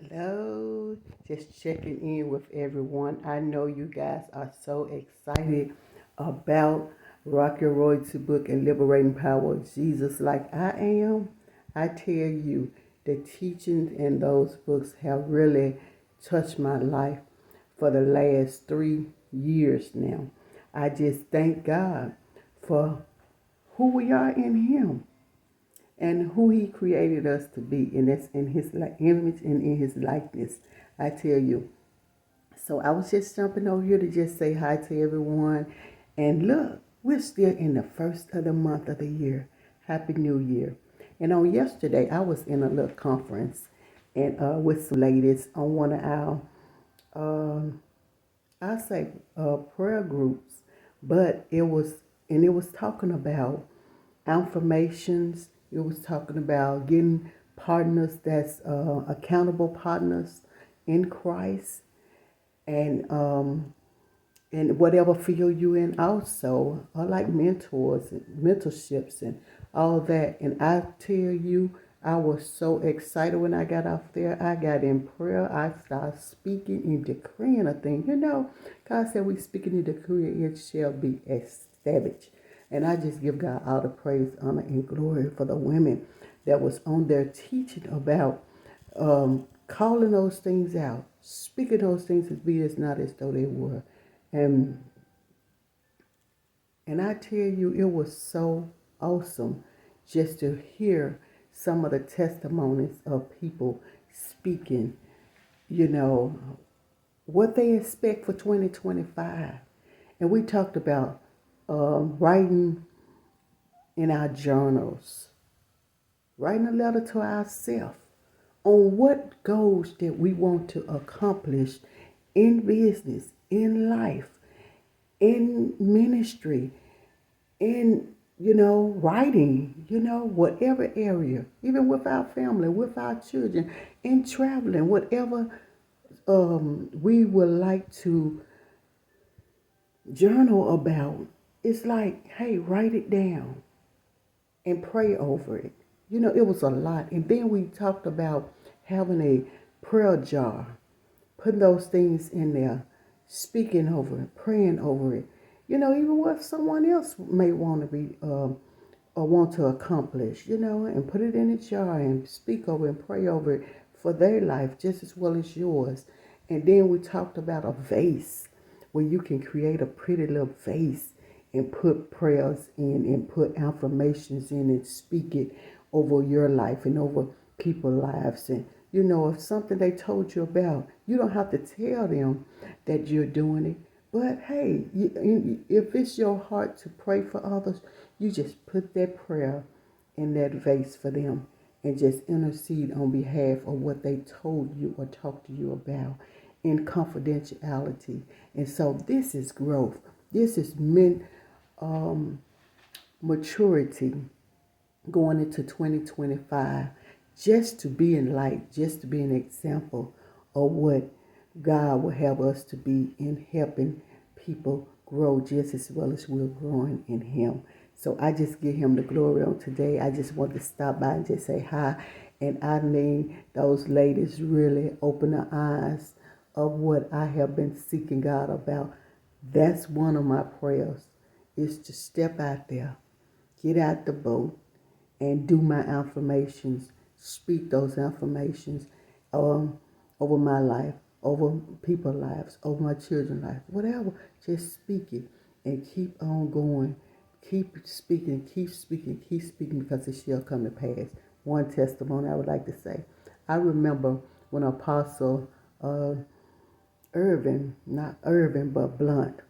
Hello, just checking in with everyone. I know you guys are so excited about Rock Your Royalty book and Liberating Power of Jesus like I am. I tell you, the teachings in those books have really touched my life for the last 3 years now. I just thank God for who we are in Him and who he created us to be, and that's in his image and in his likeness. I tell you. So I was just jumping over here to just say hi to everyone. And look, we're still in the first of the month of the year. Happy New Year. And on yesterday, I was in a little conference and with some ladies on one of our, um, I say, prayer groups. But it was talking about affirmations. It was talking about getting partners that's accountable partners in Christ, and whatever field you in also. I like mentors and mentorships and all that. And I tell you, I was so excited when I got off there. I got in prayer. I started speaking and decreeing a thing. God said we speaking and decreeing it shall be established. And I just give God all the praise, honor, and glory for the women that was on there teaching about calling those things out, speaking those things as be as not as though they were. And and I tell you, it was so awesome just to hear some of the testimonies of people speaking, you know, what they expect for 2025. And we talked about writing in our journals, writing a letter to ourselves on what goals that we want to accomplish in business, in life, in ministry, in writing, whatever area, even with our family, with our children, in traveling, whatever we would like to journal about. It's like, hey, write it down and pray over it. It was a lot. And then we talked about having a prayer jar, putting those things in there, speaking over it, praying over it. Even what someone else may want to be or want to accomplish, and put it in a jar and speak over and pray over it for their life just as well as yours. And then we talked about a vase where you can create a pretty little vase and put prayers in and put affirmations in and speak it over your life and over people's lives. And if something they told you about, you don't have to tell them that you're doing it. But hey, if it's your heart to pray for others, you just put that prayer in that vase for them and just intercede on behalf of what they told you or talked to you about in confidentiality. And so this is growth. This is um, maturity going into 2025, just to be in light, just to be an example of what God will have us to be in helping people grow just as well as we're growing in Him. So I just give Him the glory on today. I just want to stop by and just say hi. And I mean, those ladies really open the eyes of what I have been seeking God about. That's one of my prayers, is to step out there, get out the boat, and do my affirmations, speak those affirmations um, over my life, over people's lives, over my children's life, whatever. Just speak it and keep on going. Keep speaking, keep speaking, keep speaking, because it shall come to pass. One testimony I would like to say. I remember when Apostle uh, Irvin, not Irvin, but Blunt,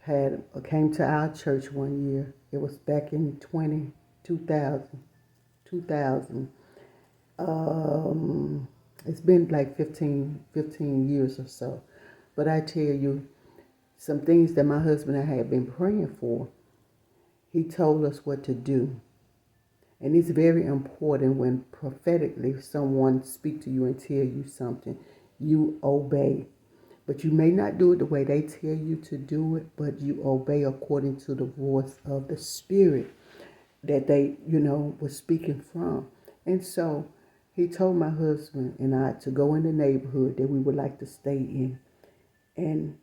had came to our church one year. It was back in 2000. It's been like 15 years or so. But I tell you, some things that my husband and I had been praying for, he told us what to do. And it's very important when prophetically someone speak to you and tell you something, you obey. But you may not do it the way they tell you to do it, but you obey according to the voice of the Spirit that they, were speaking from. And so He told my husband and I to go in the neighborhood that we would like to stay in and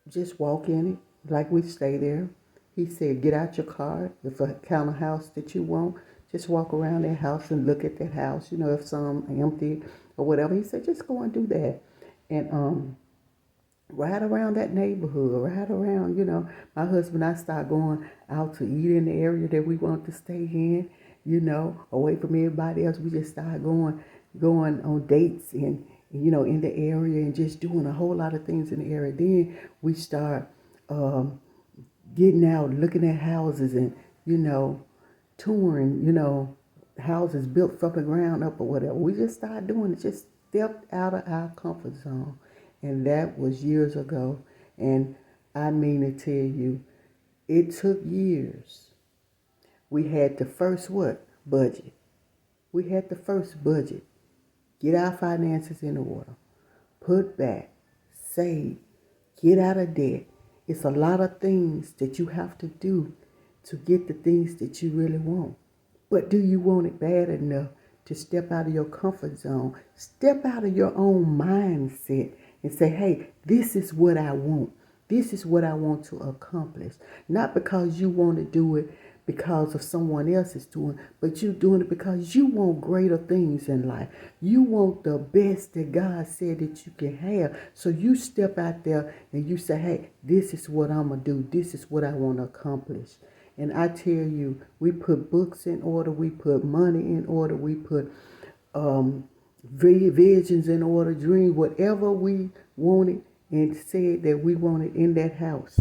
just walk in it like we stay there. He said, get out your car. If a kind of house that you want, just walk around that house and look at that house. You know, if some empty or whatever. He said, just go and do that. And ride around that neighborhood, ride around, my husband and I start going out to eat in the area that we want to stay in, away from everybody else. We just start going on dates and in the area and just doing a whole lot of things in the area. Then we start getting out, looking at houses and, touring, houses built from the ground up or whatever. We just started doing it, just stepped out of our comfort zone. And that was years ago. And I mean to tell you, it took years. We had the first what? Budget. We had the first budget. Get our finances in order. Put back. Save. Get out of debt. It's a lot of things that you have to do to get the things that you really want. But do you want it bad enough to step out of your comfort zone? Step out of your own mindset and say, hey, this is what I want. This is what I want to accomplish. Not because you want to do it because of someone else is doing, but you're doing it because you want greater things in life. You want the best that God said that you can have. So you step out there and you say, hey, this is what I'm going to do. This is what I want to accomplish. And I tell you, we put books in order. We put money in order. We put visions in order, dreams, whatever we wanted and said that we wanted in that house.